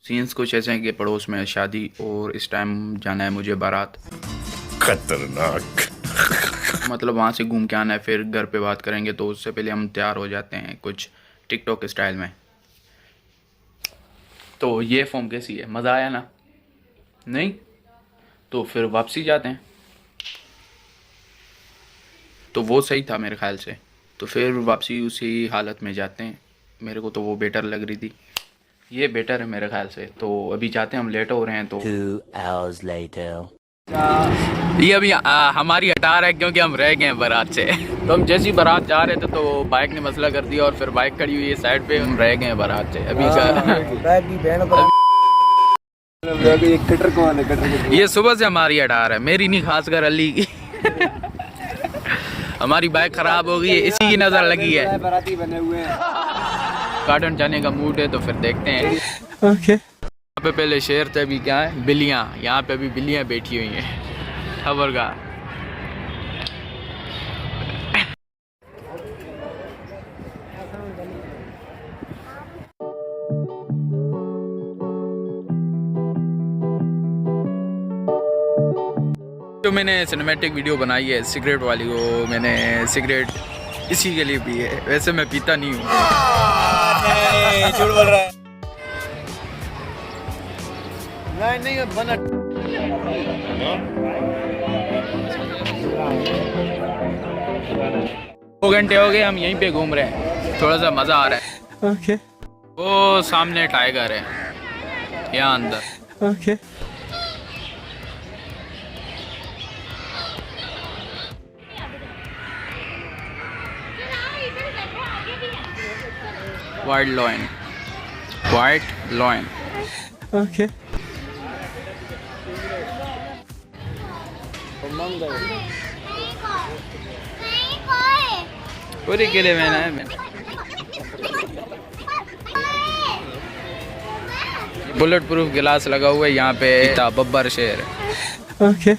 Scenes कुछ ऐसे हैं कि पड़ोस में शादी और इस टाइम जाना है मुझे बारात। खतरनाक। मतलब वहाँ से घूम के आना है, फिर घर पे बात करेंगे, तो उससे पहले हम तैयार हो जाते हैं कुछ टिकटॉक स्टाइल में। तो ये फॉर्म कैसी है, मज़ा आया ना? नहीं तो फिर वापसी जाते हैं। तो वो सही था मेरे ख्याल से, तो फिर वापसी उसी हालत में जाते हैं। मेरे को तो वो बेटर लग रही थी, ये बेटर है मेरे ख्याल से। तो अभी जाते हैं, हम लेट हो रहे हैं। तो 2 hours later. ये अभी हमारी हटा रहा है क्योंकि हम रह गए हैं बारात से। तो हम जैसी बारात जा रहे थे तो बाइक ने मसला कर दिया और फिर बाइक खड़ी हुई है साइड पे, हम रह गए हैं बारात से अभी ये सुबह से हमारी हटा रहा है, मेरी नहीं खासकर अली की। हमारी बाइक खराब हो गई है, इसी की नजर लगी है। बाराती बने हुए हैं। गार्डन जाने का मूड है तो फिर देखते हैं। ओके। यहाँ पे पहले शेर थे, अभी क्या है, बिल्लियाँ। यहाँ पे अभी बिल्लियाँ बैठी हुई हैं। खबरगार। जो मैंने सिनेमैटिक वीडियो बनाई है सिगरेट वाली, वो मैंने सिगरेट इसी के लिए पी है, वैसे मैं पीता नहीं हूँ। झूठ बोल रहा है। नहीं बना। 2 घंटे हो गए हम यहीं पे घूम रहे हैं, थोड़ा सा मज़ा आ रहा है। ओके। वो सामने टाइगर है, यहाँ अंदर। Okay. White lion, white lion. Okay. पूरे किले में ना मैं बुलेट प्रूफ गिलास लगा हुआ है यहाँ पे। बब्बर शेर। ओके।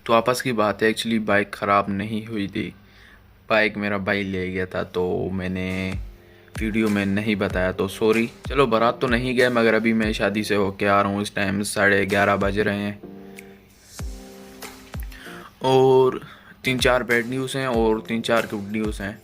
तो आपस की बात है, एक्चुअली बाइक ख़राब नहीं हुई थी, बाइक मेरा भाई ले गया था, तो मैंने वीडियो में नहीं बताया, तो सॉरी। चलो बारात तो नहीं गया, मगर अभी मैं शादी से होके आ रहा हूँ। इस टाइम 11:30 बज रहे हैं और 3-4 बैड न्यूज़ हैं और 3-4 गुड न्यूज़ हैं।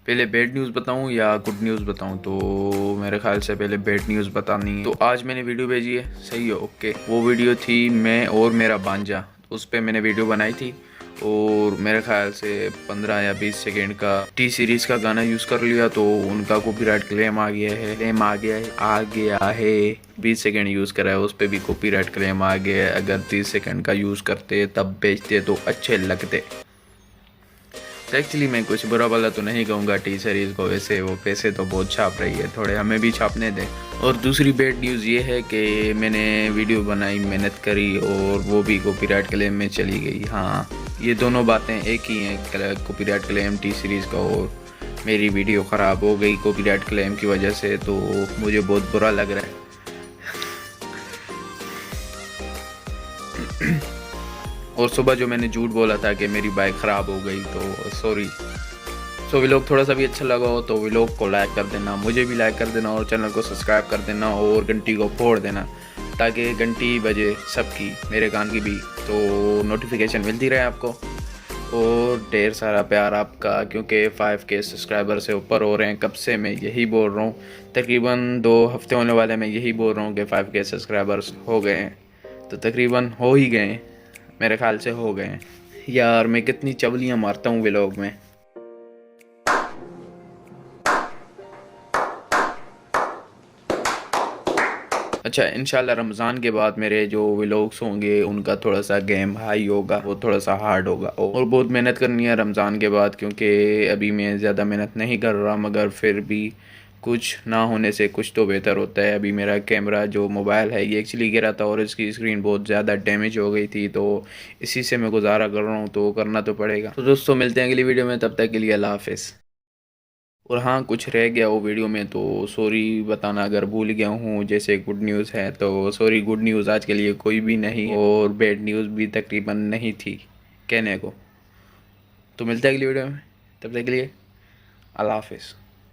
पहले बैड न्यूज़ बताऊं या गुड न्यूज़ बताऊं? तो मेरे ख्याल से पहले बैड न्यूज़ बतानी है। तो आज मैंने वीडियो भेजी है, सही है, ओके। वो वीडियो थी मैं और मेरा भांजा, उस पर मैंने वीडियो बनाई थी और मेरे ख्याल से 15 या 20 सेकेंड का टी सीरीज़ का गाना यूज़ कर लिया, तो उनका कॉपीराइट क्लेम आ गया है। 20 सेकेंड यूज़ करा है, उस पर भी कॉपीराइट क्लेम आ गया है। अगर 30 सेकेंड का यूज़ करते तब बेचते तो अच्छे लगते। तो एक्चुअली मैं कुछ बुरा वाला तो नहीं कहूँगा टी सीरीज़ को, वैसे वो पैसे तो बहुत छाप रही है, थोड़े हमें भी छापने दें। और दूसरी बैड न्यूज़ ये है कि मैंने वीडियो बनाई, मेहनत करी और वो भी कॉपीराइट क्लेम में चली गई। हाँ, ये दोनों बातें एक ही हैं, कॉपीराइट क्लेम टी सीरीज़ का, और मेरी वीडियो ख़राब हो गई कॉपीराइट क्लेम की वजह से, तो मुझे बहुत बुरा लग रहा है। और सुबह जो मैंने झूठ बोला था कि मेरी बाइक ख़राब हो गई, तो सॉरी। सो व्लॉग थोड़ा सा भी अच्छा लगा हो तो व्लॉग को लाइक कर देना, मुझे भी लाइक कर देना और चैनल को सब्सक्राइब कर देना और घंटी को फोड़ देना ताकि घंटी बजे सबकी, मेरे कान की भी, तो नोटिफिकेशन मिलती रहे आपको। और ढेर सारा प्यार आपका, क्योंकि 5K सब्सक्राइबर से ऊपर हो रहे हैं। कब से मैं यही बोल रहा हूँ, तकरीबन 2 हफ्ते होने वाले, मैं यही बोल रहा हूँ कि 5K सब्सक्राइबर्स हो गए हैं, तो तकरीबन हो ही गए हैं, मेरे ख्याल से हो गए हैं। यार मैं कितनी चवलियाँ मारता हूँ व्लॉग में। अच्छा, इंशाल्लाह रमज़ान के बाद मेरे जो व्लॉग्स होंगे उनका थोड़ा सा गेम हाई होगा, वो थोड़ा सा हार्ड होगा और बहुत मेहनत करनी है रमज़ान के बाद, क्योंकि अभी मैं ज़्यादा मेहनत नहीं कर रहा, मगर फिर भी कुछ ना होने से कुछ तो बेहतर होता है। अभी मेरा कैमरा जो मोबाइल है ये एक्चुअली गिरा था और इसकी स्क्रीन बहुत ज़्यादा डैमेज हो गई थी, तो इसी से मैं गुजारा कर रहा हूँ, तो करना तो पड़ेगा। तो दोस्तों मिलते हैं अगली वीडियो में, तब तक के लिए अल्लाह हाफ़िज़। और हाँ, कुछ रह गया वो वीडियो में तो सॉरी बताना अगर भूल गया हूँ, जैसे गुड न्यूज़ है तो सॉरी, गुड न्यूज़ आज के लिए कोई भी नहीं और बैड न्यूज़ भी तकरीबन नहीं थी कहने को। तो मिलते हैं अगली वीडियो में, तब तक के लिए अल्लाह हाफ़िज़।